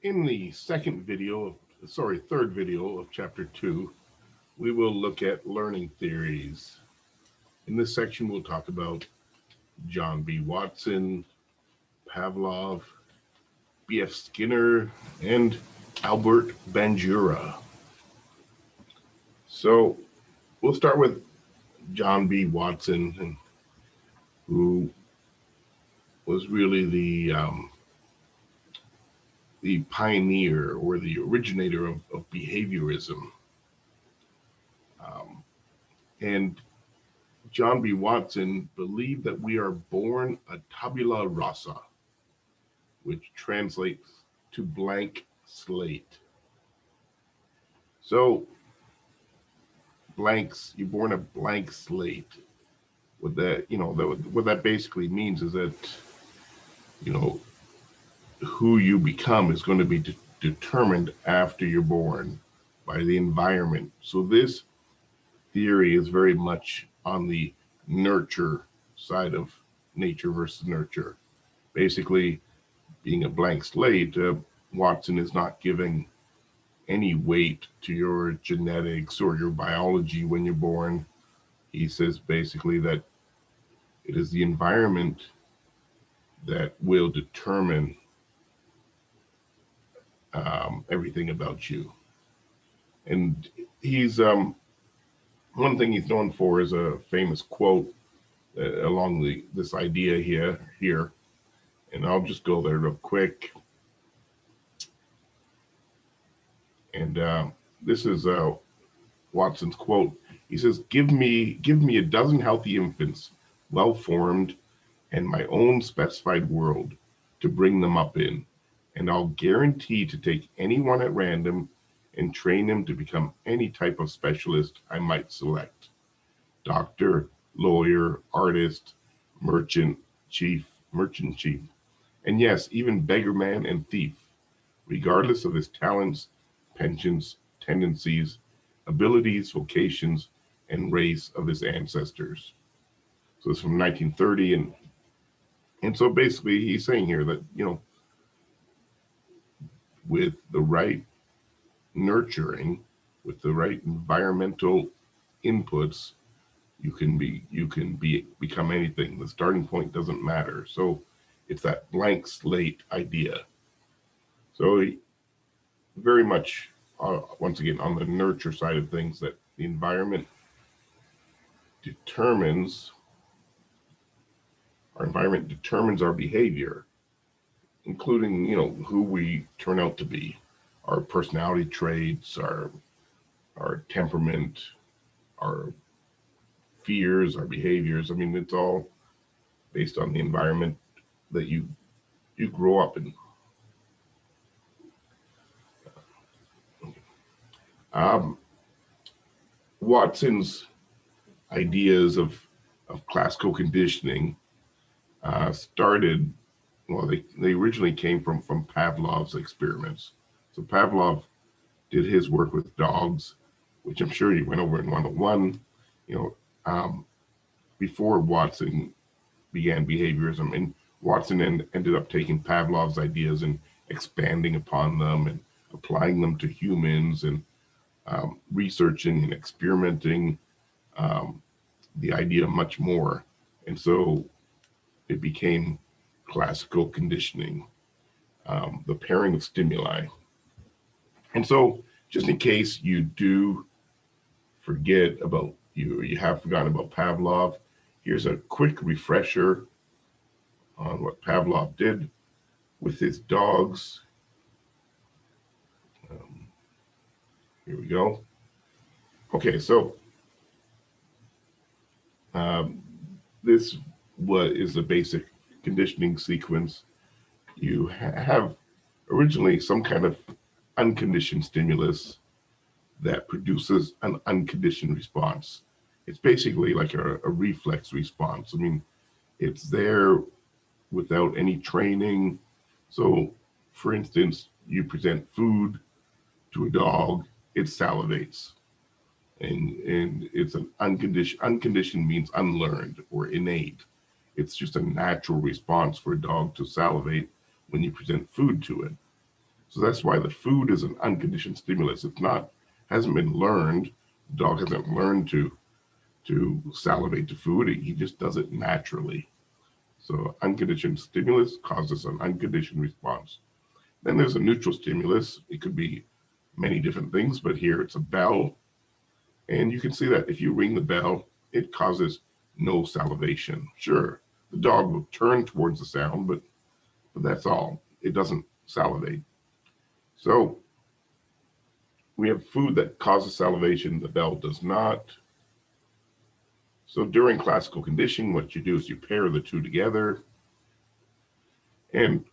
In the third video of chapter 2, we will look at learning theories. In this section, we'll talk about John B. Watson, Pavlov, B.F. Skinner, and Albert Bandura. So we'll start with John B. Watson, who was really the pioneer or the originator of behaviorism. And John B. Watson believed that we are born a tabula rasa, which translates to blank slate. So, you're born a blank slate. What that basically means is that, who you become is going to be determined after you're born by the environment. So this theory is very much on the nurture side of nature versus nurture. Basically, being a blank slate, Watson is not giving any weight to your genetics or your biology when you're born. He says basically that it is the environment that will determine everything about you. And he's one thing he's known for is a famous quote along this idea here, and I'll just go there real quick. And this is Watson's quote. He says, "Give me a dozen healthy infants, well formed, and my own specified world to bring them up in, and I'll guarantee to take anyone at random and train him to become any type of specialist I might select. Doctor, lawyer, artist, merchant chief, and yes, even beggarman and thief, regardless of his talents, penchants, tendencies, abilities, vocations, and race of his ancestors." So it's from 1930, and so basically he's saying here that, with the right nurturing, with the right environmental inputs, you can become anything. The starting point doesn't matter. So it's that blank slate idea. So very much, once again, on the nurture side of things, that the environment determines our behavior, including, who we turn out to be, our personality traits, our temperament, our fears, our behaviors. I mean, it's all based on the environment that you grow up in. Watson's ideas of classical conditioning started, well, they originally came from Pavlov's experiments. So Pavlov did his work with dogs, which I'm sure he went over in 101, before Watson began behaviorism. And Watson ended up taking Pavlov's ideas and expanding upon them and applying them to humans and researching and experimenting the idea much more. And so it became classical conditioning, the pairing of stimuli. And so, just in case you do forget about, you have forgotten about Pavlov, here's a quick refresher on what Pavlov did with his dogs. Here we go. Okay, so this is the basic conditioning sequence. You have originally some kind of unconditioned stimulus that produces an unconditioned response. It's basically like a reflex response. I mean, it's there without any training. So, for instance, you present food to a dog, it salivates. And it's an unconditioned. Unconditioned means unlearned or innate. It's just a natural response for a dog to salivate when you present food to it. So that's why the food is an unconditioned stimulus. It's not, hasn't been learned. The dog hasn't learned to salivate to food. He just does it naturally. So unconditioned stimulus causes an unconditioned response. Then there's a neutral stimulus. It could be many different things, but here it's a bell. And you can see that if you ring the bell, it causes no salivation. Sure, the dog will turn towards the sound, but that's all. It doesn't salivate. So we have food that causes salivation, the bell does not. So during classical conditioning, what you do is you pair the two together. And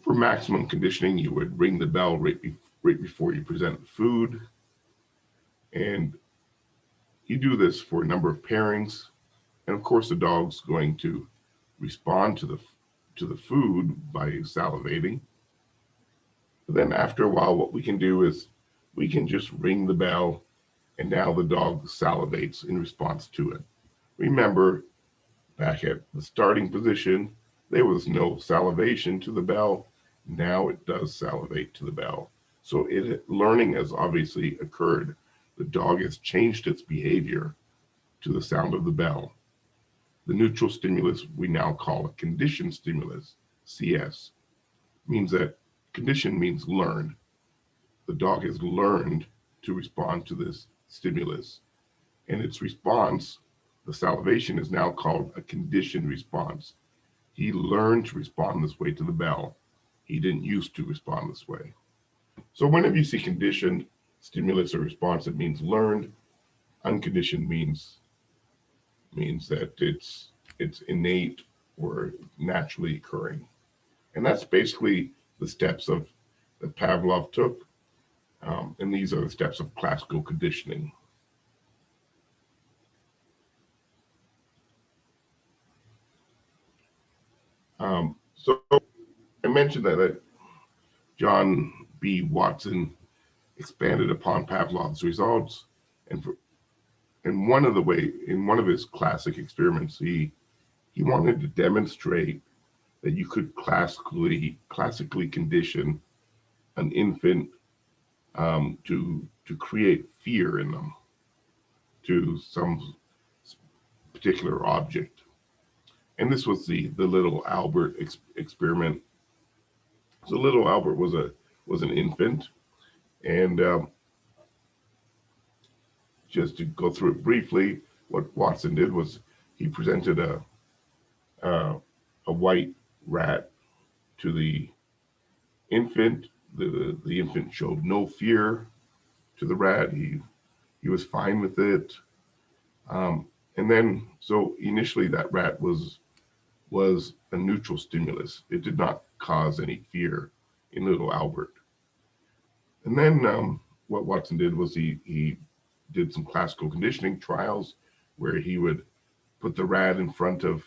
for maximum conditioning, you would ring the bell right before you present the food. And you do this for a number of pairings. And of course, the dog's going to respond to the food by salivating. But then after a while, what we can do is we can just ring the bell, and now the dog salivates in response to it. Remember, back at the starting position, there was no salivation to the bell. Now it does salivate to the bell. So learning has obviously occurred. The dog has changed its behavior to the sound of the bell. The neutral stimulus we now call a conditioned stimulus, CS, means that condition means learned. The dog has learned to respond to this stimulus. And its response, the salivation, is now called a conditioned response. He learned to respond this way to the bell. He didn't used to respond this way. So whenever you see conditioned stimulus or response, it means learned. Unconditioned means that it's innate or naturally occurring. And that's basically the steps that Pavlov took. And these are the steps of classical conditioning. So I mentioned that John B. Watson expanded upon Pavlov's results, and in one of his classic experiments, he wanted to demonstrate that you could classically condition an infant to create fear in them to some particular object. And this was the little Albert experiment. So little Albert was an infant, and just to go through it briefly, what Watson did was he presented a white rat to the infant. The infant showed no fear to the rat. He was fine with it. And then, so initially that rat was a neutral stimulus. It did not cause any fear in little Albert. And then what Watson did was he did some classical conditioning trials where he would put the rat in front of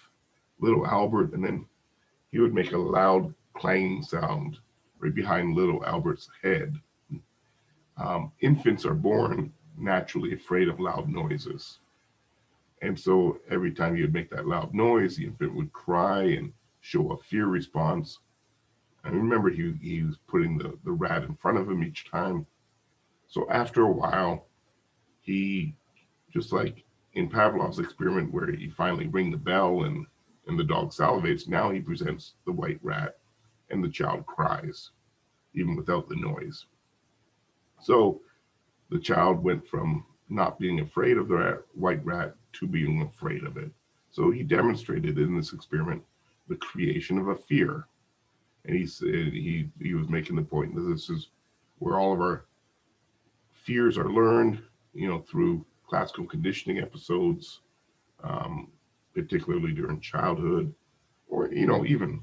little Albert, and then he would make a loud clanging sound right behind little Albert's head. Infants are born naturally afraid of loud noises. And so every time you'd make that loud noise, the infant would cry and show a fear response. And remember, he was putting the rat in front of him each time. So after a while, he, just like in Pavlov's experiment where he finally rang the bell and the dog salivates, now he presents the white rat and the child cries, even without the noise. So the child went from not being afraid of the white rat to being afraid of it. So he demonstrated in this experiment the creation of a fear. And he said he was making the point that this is where all of our fears are learned, through classical conditioning episodes, particularly during childhood, or even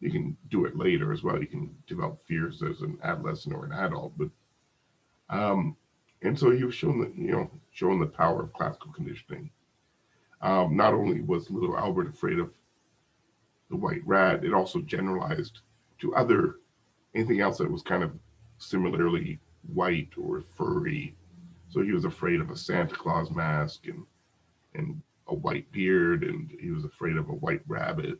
you can do it later as well. You can develop fears as an adolescent or an adult, but and so he was showing the power of classical conditioning. Not only was little Albert afraid of the white rat, it also generalized to anything else that was kind of similarly white or furry. So he was afraid of a Santa Claus mask and a white beard, and he was afraid of a white rabbit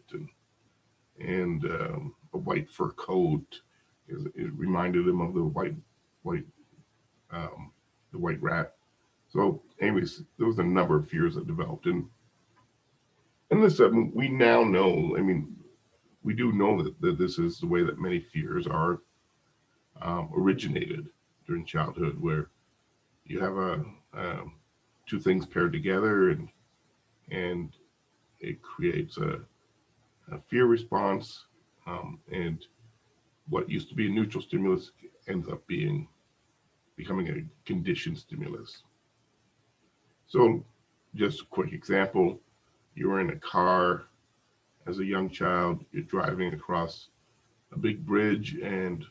and a white fur coat. because it reminded him of the white um, the white rat. So, anyways, there was a number of fears that developed, and this we now know. I mean, we do know that this is the way that many fears are originated during childhood, where you have um, two things paired together, and it creates a fear response, and what used to be a neutral stimulus ends up becoming a conditioned stimulus. So, just a quick example: you're in a car as a young child, you're driving across a big bridge, and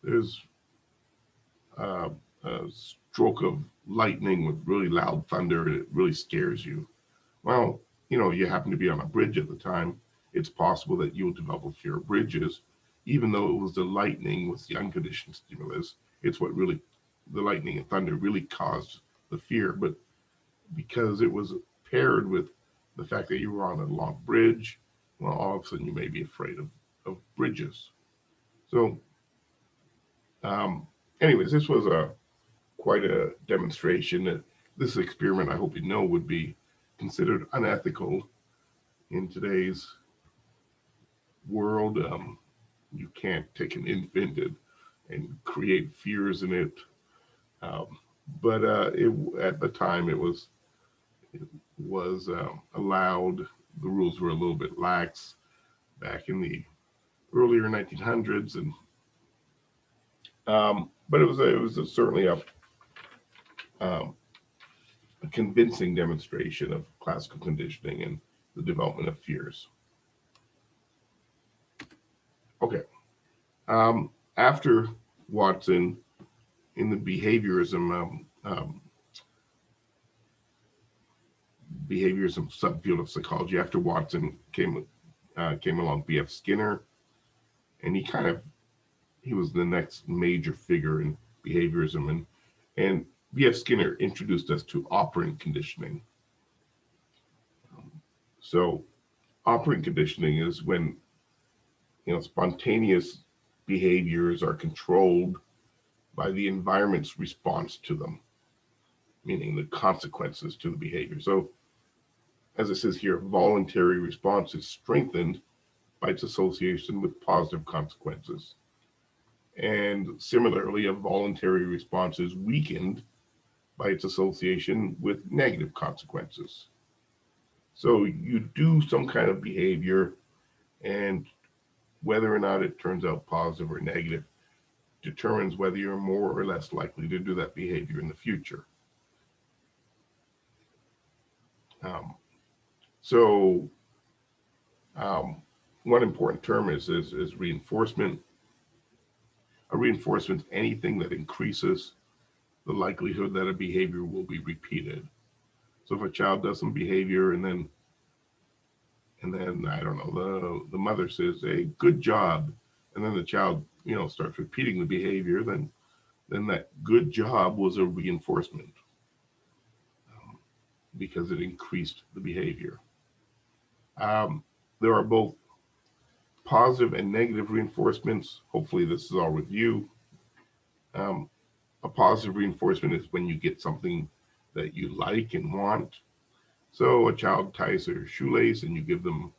there's uh, a stroke of lightning with really loud thunder, and it really scares you. Well, you happen to be on a bridge at the time. It's possible that you'll develop a fear of bridges, even though it was the lightning was the unconditioned stimulus. It's what really, the lightning and thunder really caused the fear. But because it was paired with the fact that you were on a long bridge, well, all of a sudden you may be afraid of bridges. So, um, anyways, this was quite a demonstration. This experiment, I hope you know, would be considered unethical in today's world. You can't take an infant and create fears in it. Um, but at the time, it was allowed. The rules were a little bit lax back in the earlier 1900s, and but it was certainly um, a convincing demonstration of classical conditioning and the development of fears. Okay. After Watson, in the behaviorism subfield of psychology, after Watson came along B.F. Skinner, and he was the next major figure in behaviorism, and B.F. Skinner introduced us to operant conditioning. So operant conditioning is when spontaneous behaviors are controlled by the environment's response to them, meaning the consequences to the behavior. So, as it says here, voluntary response is strengthened by its association with positive consequences. And similarly, a voluntary response is weakened by its association with negative consequences. So, you do some kind of behavior, and whether or not it turns out positive or negative determines whether you're more or less likely to do that behavior in the future. Um, so, um, one important term is reinforcement. A reinforcement is anything that increases the likelihood that a behavior will be repeated. So if a child does some behavior and then I don't know, the mother says, "Hey, good job," and then the child starts repeating the behavior, then that good job was a reinforcement, because it increased the behavior. There are both positive and negative reinforcements. Hopefully, this is all with you. Um, a positive reinforcement is when you get something that you like and want. So a child ties their shoelace and you give them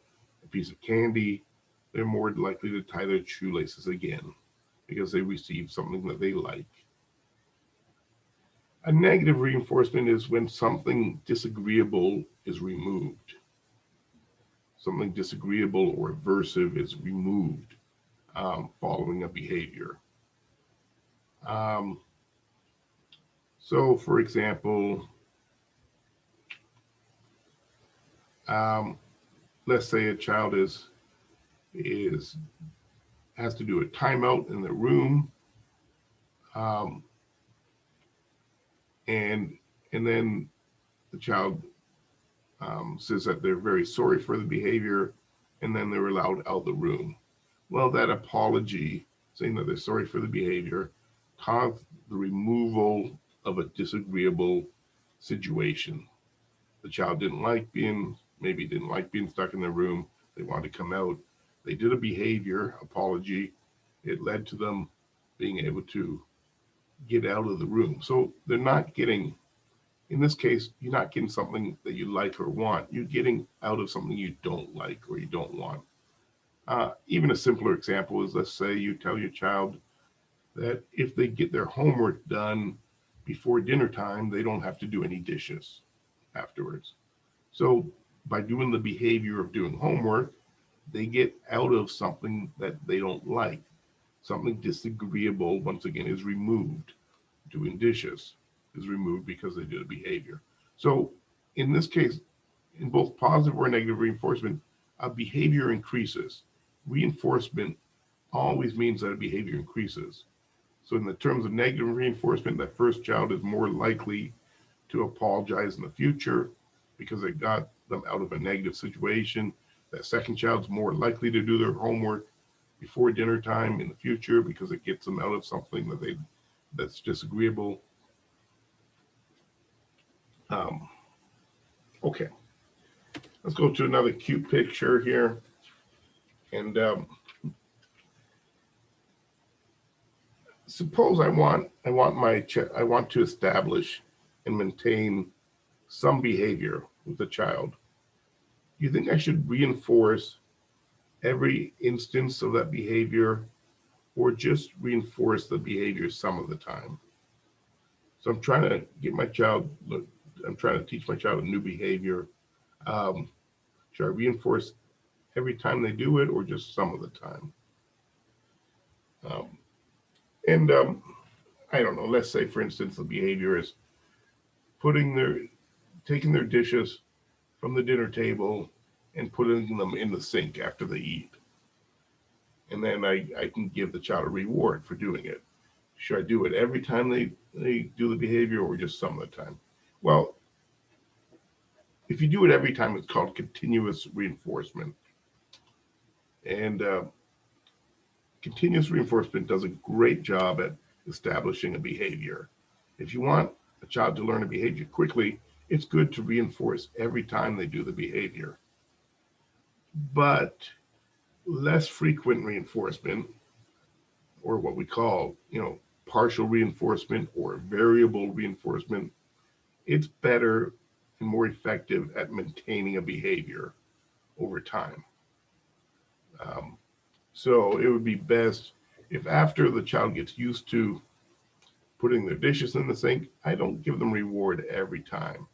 a piece of candy, they're more likely to tie their shoelaces again because they received something that they like. A negative reinforcement is when something disagreeable is removed. Something disagreeable or aversive is removed following a behavior. Um, so, for example, um, let's say a child is has to do a timeout in the room, um, and and then the child says that they're very sorry for the behavior, and then they're allowed out of the room. Well, that apology, saying that they're sorry for the behavior, caused the removal of a disagreeable situation. The child maybe didn't like being stuck in the room. They wanted to come out. They did a behavior apology. It led to them being able to get out of the room. So they're not getting, in this case, you're not getting something that you like or want. You're getting out of something you don't like or you don't want. Even a simpler example is, let's say you tell your child that if they get their homework done before dinner time, they don't have to do any dishes afterwards. So by doing the behavior of doing homework, they get out of something that they don't like. Something disagreeable, once again, is removed. Doing dishes is removed because they did a behavior. So in this case, in both positive or negative reinforcement, a behavior increases. Reinforcement always means that a behavior increases. So in the terms of negative reinforcement, that first child is more likely to apologize in the future because it got them out of a negative situation. That second child's more likely to do their homework before dinner time in the future because it gets them out of something that's disagreeable. Okay, let's go to another cute picture here. And suppose I want to establish and maintain some behavior with the child. Do you think I should reinforce every instance of that behavior, or just reinforce the behavior some of the time? So I'm trying to get my child, I'm trying to teach my child a new behavior. Um, should I reinforce every time they do it, or just some of the time? Um, and I don't know, let's say, for instance, the behavior is taking their dishes from the dinner table and putting them in the sink after they eat. And then I can give the child a reward for doing it. Should I do it every time they do the behavior, or just some of the time? Well, if you do it every time, it's called continuous reinforcement. And continuous reinforcement does a great job at establishing a behavior. If you want a child to learn a behavior quickly, it's good to reinforce every time they do the behavior. But less frequent reinforcement, or what we call, partial reinforcement or variable reinforcement, it's better and more effective at maintaining a behavior over time. So it would be best if, after the child gets used to putting their dishes in the sink, I don't give them reward every time,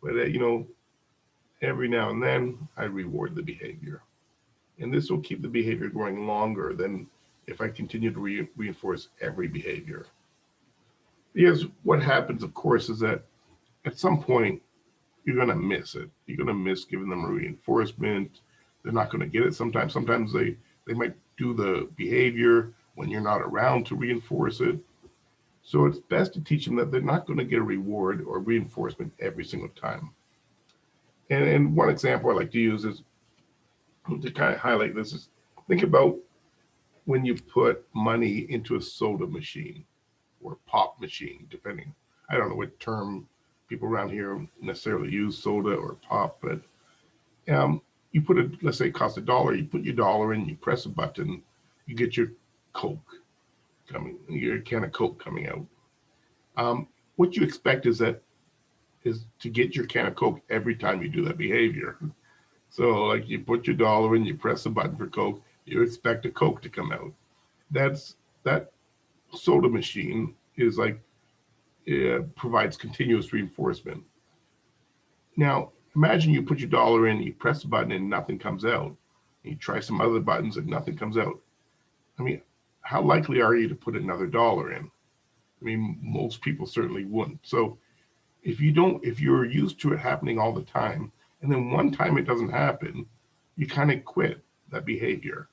but every now and then I reward the behavior, and this will keep the behavior going longer than if I continue to reinforce every behavior. Because what happens, of course, is that at some point you're going to miss it. You're going to miss giving them reinforcement. They're not going to get it sometimes. Sometimes they might do the behavior when you're not around to reinforce it. So it's best to teach them that they're not going to get a reward or reinforcement every single time. And one example I like to use is, to kind of highlight this, is think about when you put money into a soda machine or pop machine, depending. I don't know what term people around here necessarily use, soda or pop, but you put it, let's say it costs $1, you put your dollar in, you press a button, you get your Coke coming, your can of Coke coming out. What you expect is to get your can of Coke every time you do that behavior. So like, you put your dollar in, you press a button for Coke, you expect a Coke to come out. That soda machine is like, provides continuous reinforcement. Now, imagine you put your dollar in, you press the button and nothing comes out. You try some other buttons and nothing comes out. I mean, how likely are you to put another dollar in? I mean, most people certainly wouldn't. So if you're used to it happening all the time, and then one time it doesn't happen, you kind of quit that behavior.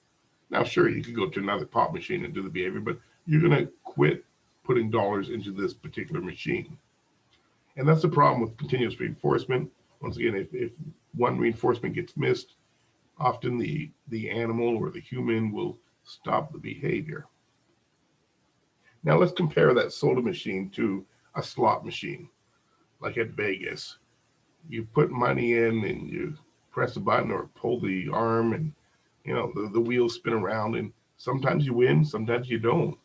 Now, sure, you could go to another pop machine and do the behavior, but you're going to quit putting dollars into this particular machine. And that's the problem with continuous reinforcement. Once again, if one reinforcement gets missed, often the animal or the human will stop the behavior. Now let's compare that soda machine to a slot machine, like at Vegas. You put money in and you press a button or pull the arm, and the wheels spin around, and sometimes you win, sometimes you don't.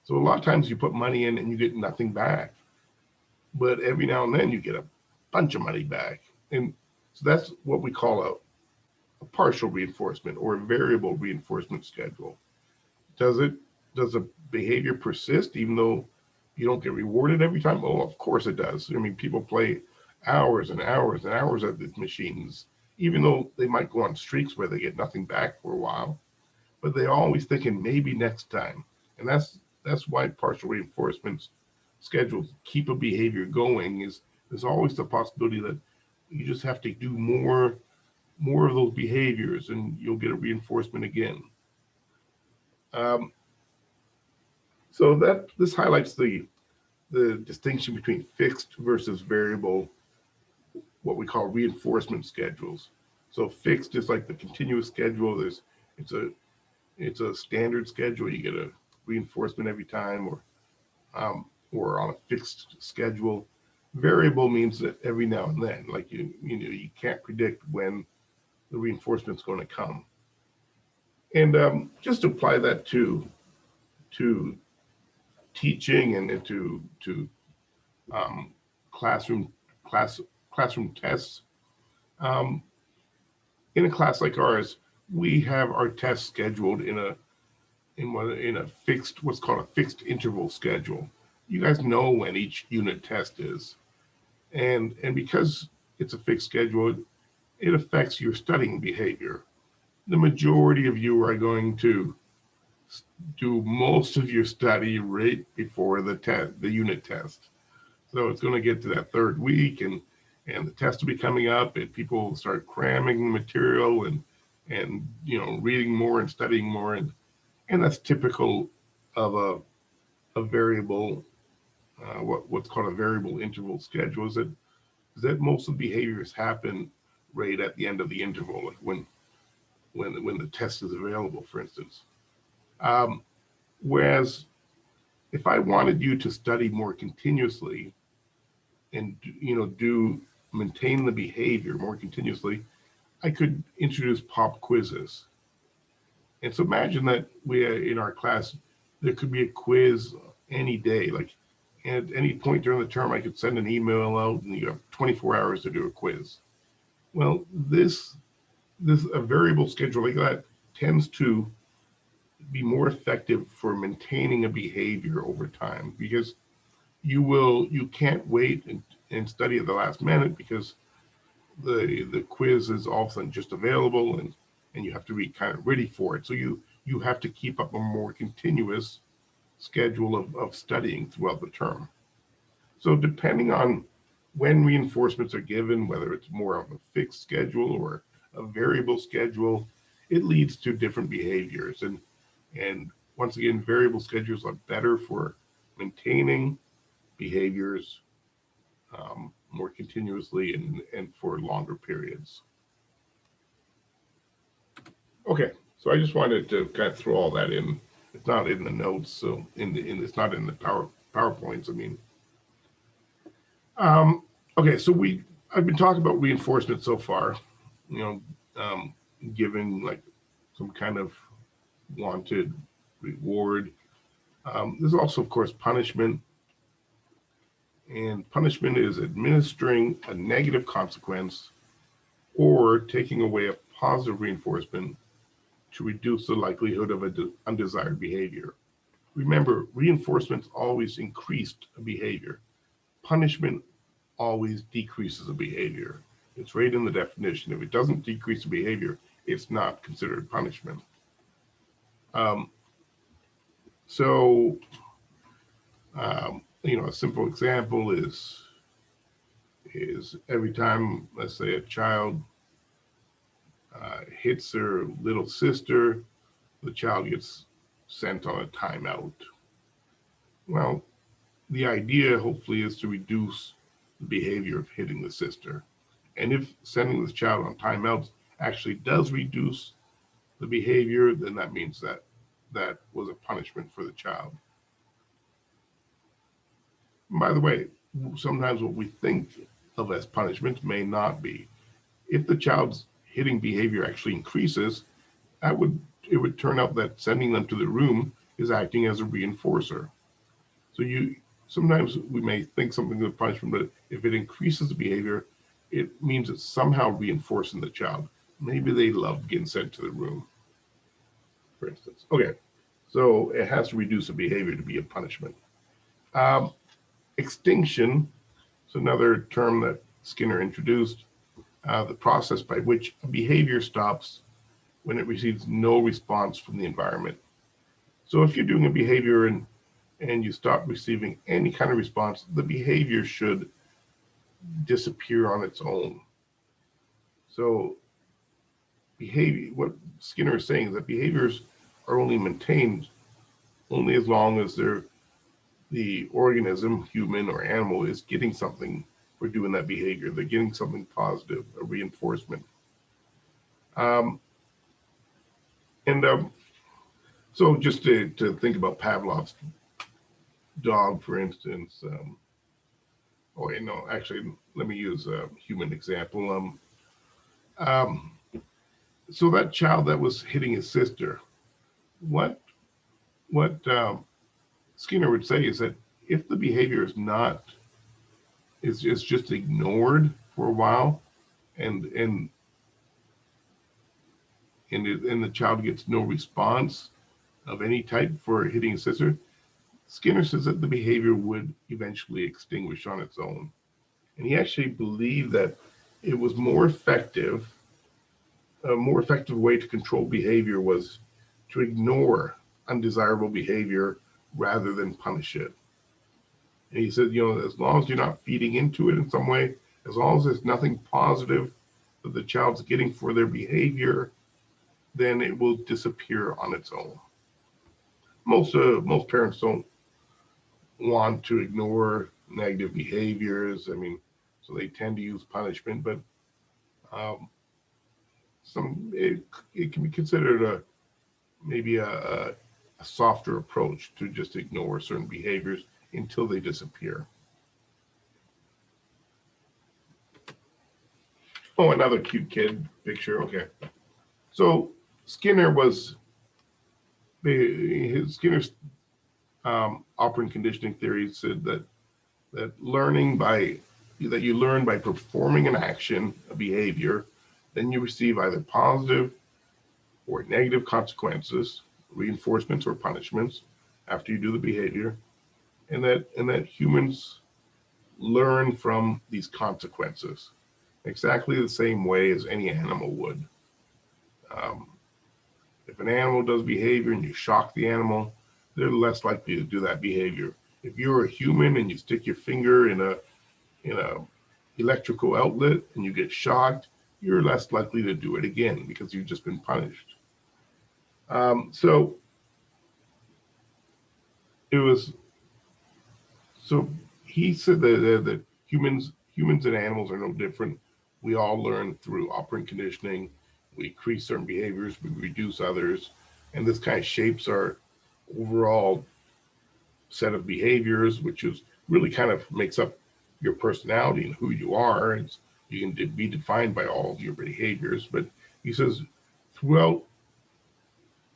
So a lot of times you put money in and you get nothing back, but every now and then you get a bunch of money back. And so that's what we call a partial reinforcement or a variable reinforcement schedule. Does it does the behavior persist even though you don't get rewarded every time? Oh, of course it does. I mean, people play hours and hours and hours at these machines, even though they might go on streaks where they get nothing back for a while, but they're always thinking maybe next time. And that's why partial reinforcement schedules keep a behavior going. Is there's always the possibility that you just have to do more of those behaviors and you'll get a reinforcement again. Um, so that this highlights the distinction between fixed versus variable, what we call reinforcement schedules. So fixed is like the continuous schedule. It's a it's a standard schedule. You get a reinforcement every time, or on a fixed schedule. Variable means that every now and then, like you can't predict when the reinforcement's going to come. And just apply that to teaching and to um, classroom class classroom tests. Um, in a class like ours, we have our tests scheduled in a fixed, what's called a fixed interval schedule. You guys know when each unit test is, and because it's a fixed schedule, it affects your studying behavior. The majority of you are going to do most of your study right before the unit test. So it's going to get to that third week, and the test will be coming up, and people will start cramming material and reading more and studying more, and that's typical of a variable, what's called a variable interval schedule. Is that most of the behaviors happen right at the end of the interval, like when the test is available, for instance. Um, Whereas if I wanted you to study more continuously and do maintain the behavior more continuously, I could introduce pop quizzes. And so imagine that in our class there could be a quiz any day, like at any point during the term I could send an email out and you have 24 hours to do a quiz. Well, this a variable schedule like that tends to be more effective for maintaining a behavior over time, because you can't wait and study at the last minute, because the quiz is all of a sudden just available, and you have to be kind of ready for it. So you have to keep up a more continuous schedule of studying throughout the term. So depending on when reinforcements are given, whether it's more of a fixed schedule or a variable schedule, it leads to different behaviors. And once again, variable schedules are better for maintaining behaviors more continuously and for longer periods. Okay, so I just wanted to kind of throw all that in. It's not in the notes, so it's not in the PowerPoints. I mean, um, okay, so I've been talking about reinforcement so far. You know, giving like some kind of wanted reward. There's also, of course, punishment. And punishment is administering a negative consequence or taking away a positive reinforcement to reduce the likelihood of undesired behavior. Remember, reinforcements always increased a behavior. Punishment always decreases a behavior. It's right in the definition. If it doesn't decrease a behavior, it's not considered punishment. Um, so, a simple example is every time, let's say, a child hits their little sister, the child gets sent on a timeout. Well, the idea hopefully is to reduce the behavior of hitting the sister. And if sending this child on timeouts actually does reduce the behavior, then that means that was a punishment for the child. And by the way, sometimes what we think of as punishment may not be. If the child's hitting behavior actually increases, it would turn out that sending them to the room is acting as a reinforcer. So sometimes we may think something is a punishment, but if it increases the behavior, it means it's somehow reinforcing the child. Maybe they love getting sent to the room, for instance. Okay, so it has to reduce the behavior to be a punishment. Um, Extinction is another term that Skinner introduced, the process by which a behavior stops when it receives no response from the environment. So if you're doing a behavior and you stop receiving any kind of response, the behavior should disappear on its own. So behavior, what Skinner is saying is that behaviors are only maintained only as long as the organism, human or animal, is getting something for doing that behavior. They're getting something positive, a reinforcement. Um, and so just to think about Pavlov's dog, for instance, actually, let me use a human example. Um, so that child that was hitting his sister, what Skinner would say is that if the behavior is just ignored for a while, and the child gets no response of any type for hitting his sister, Skinner says that the behavior would eventually extinguish on its own. And he actually believed that it was more effective. A more effective way to control behavior was to ignore undesirable behavior rather than punish it. And he said, as long as you're not feeding into it in some way, as long as there's nothing positive that the child's getting for their behavior, then it will disappear on its own. Most parents don't want to ignore negative behaviors. I mean, so they tend to use punishment, but um, it can be considered maybe a softer approach to just ignore certain behaviors until they disappear. Oh, another cute kid picture. Okay, so Skinner's operant conditioning theory said that you learn by performing an action, a behavior, then you receive either positive or negative consequences, reinforcements or punishments after you do the behavior, and that humans learn from these consequences exactly the same way as any animal would. Um, if an animal does behavior and you shock the animal, they're less likely to do that behavior. If you're a human and you stick your finger in a electrical outlet and you get shocked, you're less likely to do it again because you've just been punished. So it was. So he said that humans and animals are no different. We all learn through operant conditioning. We increase certain behaviors, we reduce others, and this kind of shapes our overall set of behaviors, which is really kind of makes up your personality and who you are. You can be defined by all of your behaviors. But he says throughout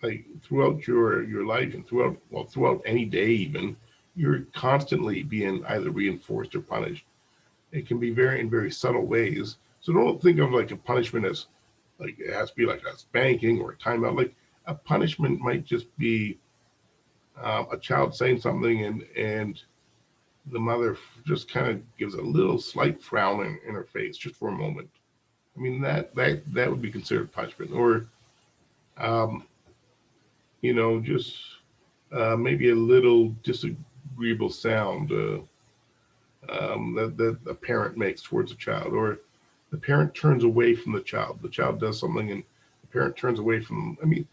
your life and throughout any day even, you're constantly being either reinforced or punished. It can be in very subtle ways. So don't think of like a punishment as like it has to be like a spanking or a timeout. Like a punishment might just be a child saying something and the mother just kind of gives a little slight frown in her face just for a moment. I mean that would be considered punishment. Or um, just maybe a little disagreeable sound that a parent makes towards a child, or the parent turns away from the child. The child does something and the parent turns away from them. I mean,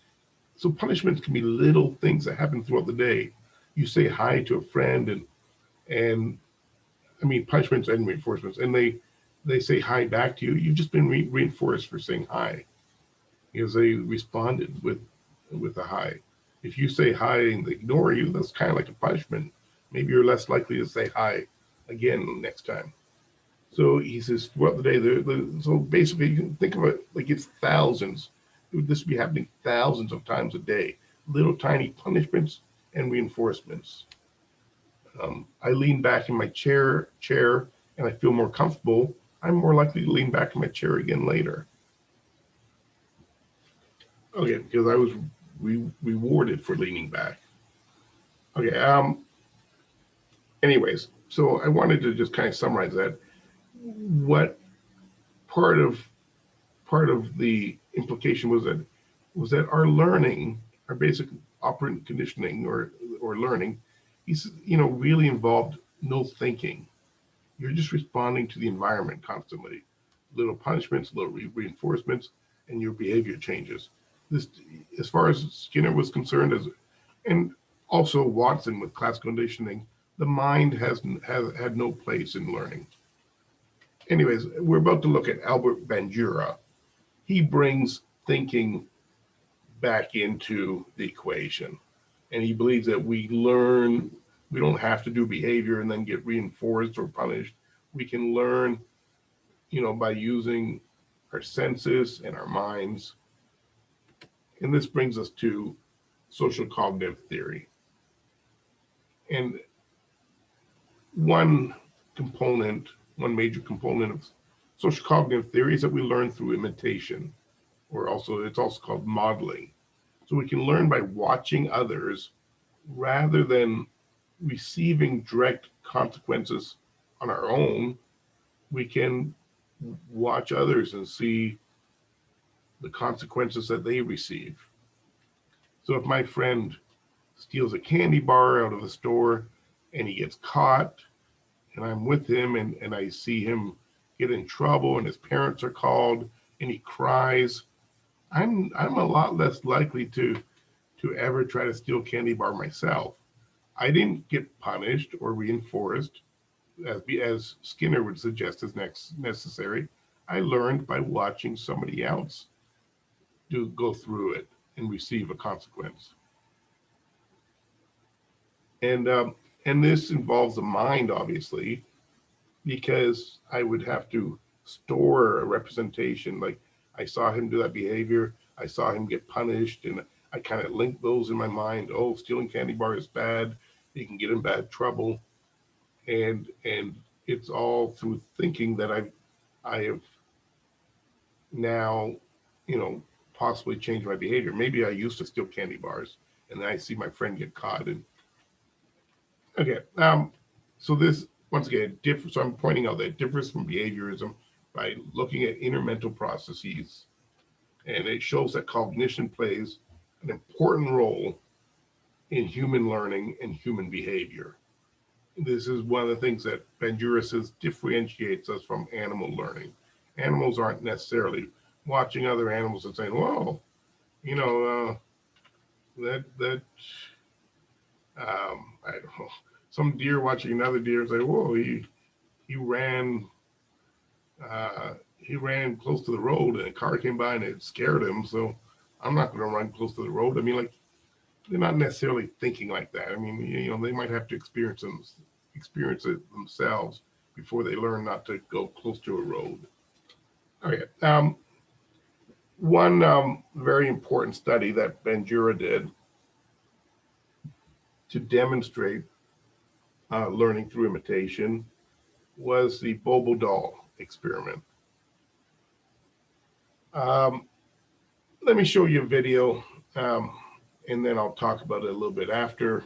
so punishments can be little things that happen throughout the day. You say hi to a friend and I mean punishments and reinforcements, and they say hi back to you. You've just been reinforced for saying hi because they responded with a hi. If you say hi and they ignore you, that's kind of like a punishment. Maybe you're less likely to say hi again next time. So he says throughout the day, so basically you can think of it like it's thousands. This would be happening thousands of times a day. Little tiny punishments and reinforcements. I lean back in my chair and I feel more comfortable, I'm more likely to lean back in my chair again later. Okay, because I was rewarded for leaning back. Okay. Anyways, so I wanted to just kind of summarize that. What part of the implication was that our learning, our basic operant conditioning or learning, really involved no thinking. You're just responding to the environment constantly. Little punishments, little reinforcements, and your behavior changes. This, as far as Skinner was concerned, and also Watson with classical conditioning, the mind has had no place in learning. Anyways, we're about to look at Albert Bandura. He brings thinking back into the equation, and he believes that we don't have to do behavior and then get reinforced or punished. We can learn, by using our senses and our minds. And this brings us to social cognitive theory. And one major component of social cognitive theory is that we learn through imitation, or it's also called modeling. So we can learn by watching others rather than receiving direct consequences on our own. We can watch others and see the consequences that they receive. So if my friend steals a candy bar out of the store and he gets caught, and I'm with him and I see him get in trouble and his parents are called and he cries, I'm a lot less likely to ever try to steal candy bar myself. I didn't get punished or reinforced as Skinner would suggest is necessary. I learned by watching somebody else go through it and receive a consequence. And this involves the mind, obviously, because I would have to store a representation. Like, I saw him do that behavior, I saw him get punished, and I kind of link those in my mind. Oh, stealing candy bar is bad. You can get in bad trouble, and it's all through thinking that I have now, possibly changed my behavior. Maybe I used to steal candy bars, and then I see my friend get caught. And okay, so this once again So I'm pointing out that it differs from behaviorism by looking at inner mental processes, and it shows that cognition plays an important role in human learning and human behavior. This is one of the things that Bandura says differentiates us from animal learning. Animals aren't necessarily watching other animals and saying, "Well, that I don't know, some deer watching another deer and say, whoa, he ran close to the road and a car came by and it scared him, so I'm not going to run close to the road." I mean, like, they're not necessarily thinking like that. I mean, they might have to experience it themselves before they learn not to go close to a road. Okay. One very important study that Bandura did to demonstrate learning through imitation was the Bobo doll experiment. Let me show you a video, and then I'll talk about it a little bit after.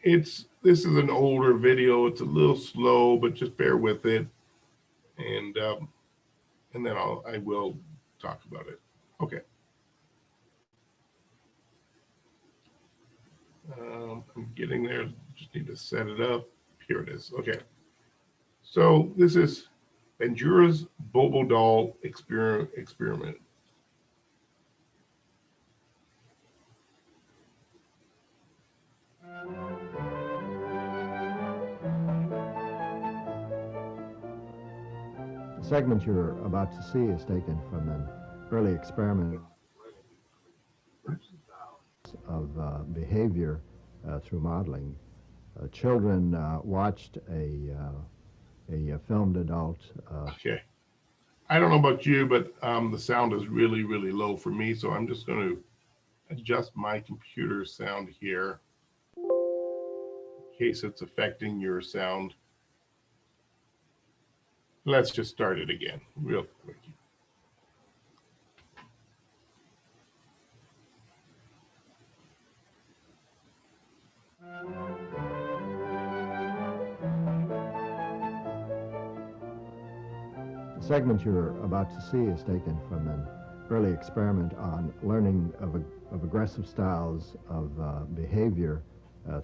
This is an older video. It's a little slow, but just bear with it, and then I will talk about it. Okay. I'm getting there. Just need to set it up. Here it is. Okay. So this is Bandura's Bobo doll experiment. The segment you're about to see is taken from an early experiment of behavior through modeling. Children watched a filmed adult. Okay. I don't know about you, but the sound is really, really low for me. So I'm just going to adjust my computer sound here in case it's affecting your sound. Let's just start it again real quick. The segment you're about to see is taken from an early experiment on learning of aggressive styles of behavior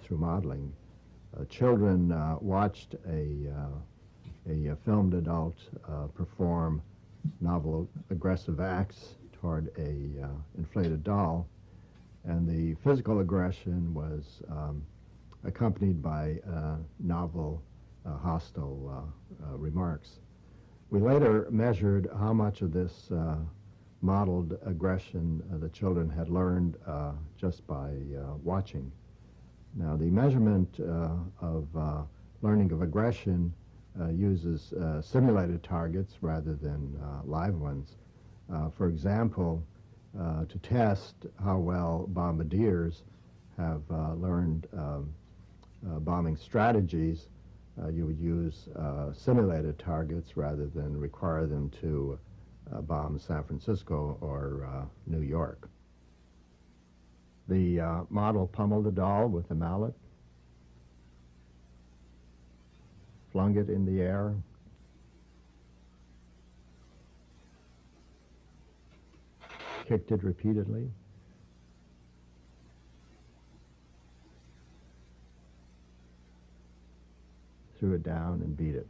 through modeling. Children watched a filmed adult perform novel aggressive acts toward a inflated doll, and the physical aggression was accompanied by novel hostile remarks. We later measured how much of this modeled aggression the children had learned just by watching. Now, the measurement of learning of aggression uses simulated targets rather than live ones. For example, to test how well bombardiers have learned bombing strategies, you would use simulated targets rather than require them to bomb San Francisco or New York. The model pummeled the doll with a mallet, flung it in the air, kicked it repeatedly, threw it down, and beat it.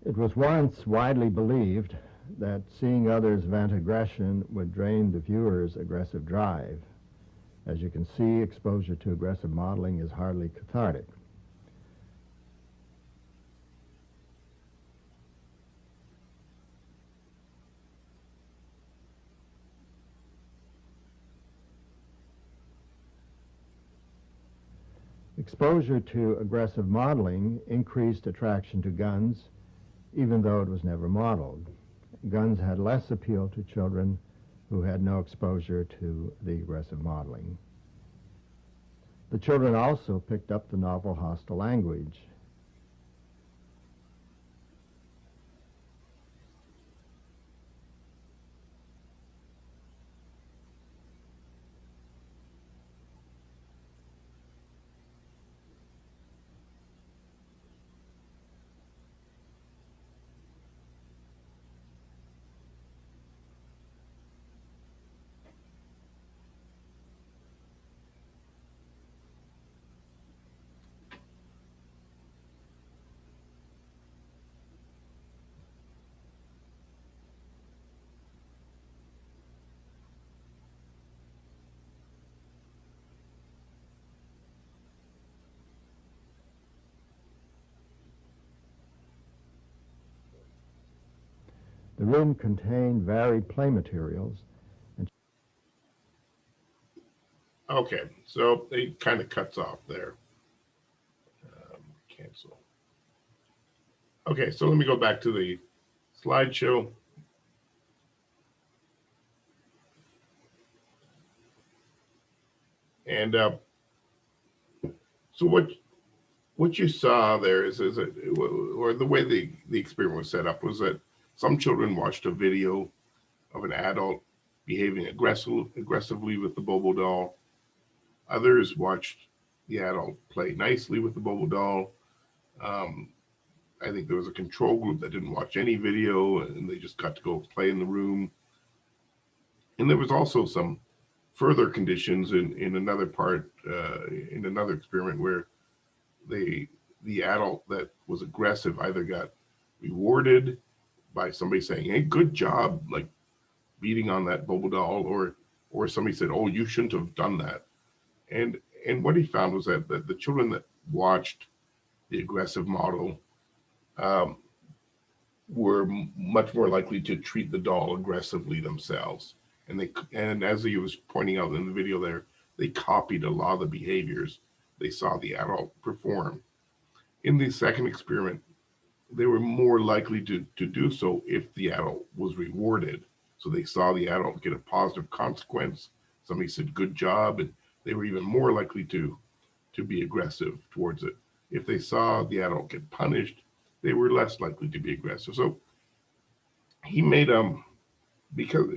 It was once widely believed that seeing others vent aggression would drain the viewer's aggressive drive. As you can see, exposure to aggressive modeling is hardly cathartic. Exposure to aggressive modeling increased attraction to guns, even though it was never modeled. Guns had less appeal to children who had no exposure to the aggressive modeling. The children also picked up the novel hostile language. The room contained varied play materials. And Okay, so it kind of cuts off there. Cancel. Okay, so let me go back to the slideshow. And so what you saw there is it, or the way the experiment was set up was that some children watched a video of an adult behaving aggressively with the Bobo doll. Others watched the adult play nicely with the Bobo doll. Um, I think there was a control group that didn't watch any video and they just got to go play in the room. And there was also some further conditions in another part, in another experiment where they the adult that was aggressive either got rewarded by somebody saying, "Hey, good job," like beating on that bubble doll, or somebody said, "Oh, you shouldn't have done that." And and what he found was that the children that watched the aggressive model um, were much more likely to treat the doll aggressively themselves. And as he was pointing out in the video there, they copied a lot of the behaviors they saw the adult perform. In the second experiment, they were more likely to do so if the adult was rewarded. So they saw the adult get a positive consequence. Somebody said good job, and they were even more likely to be aggressive towards it. If they saw the adult get punished, they were less likely to be aggressive. So he made because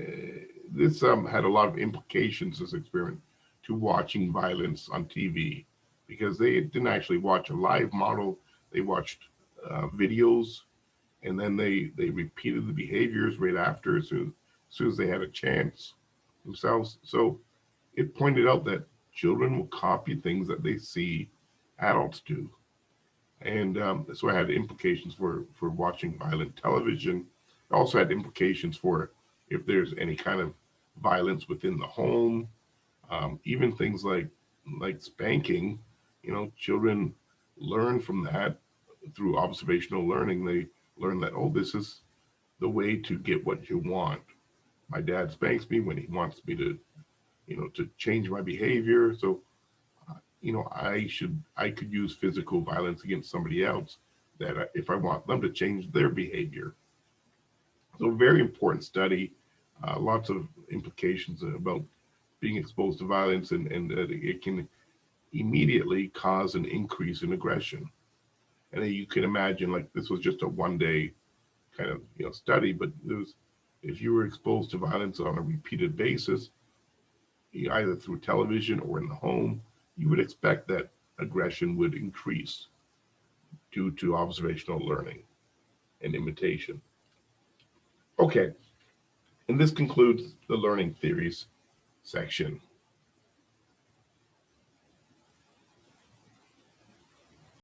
this had a lot of implications, this experiment, to watching violence on TV, because they didn't actually watch a live model. They watched videos, and then they repeated the behaviors right after, as soon as they had a chance themselves. So it pointed out that children will copy things that they see adults do, and so it had implications for watching violent television. It also had implications for if there's any kind of violence within the home, even things like spanking. Children learn from that through observational learning. They learn that, oh, this is the way to get what you want. My dad spanks me when he wants me to change my behavior. So I could use physical violence against somebody else that if I want them to change their behavior. So very important study, lots of implications about being exposed to violence, and that it can immediately cause an increase in aggression. And you can imagine, like, this was just a 1 day kind of study, but if you were exposed to violence on a repeated basis, either through television or in the home, you would expect that aggression would increase due to observational learning and imitation. Okay, and this concludes the learning theories section.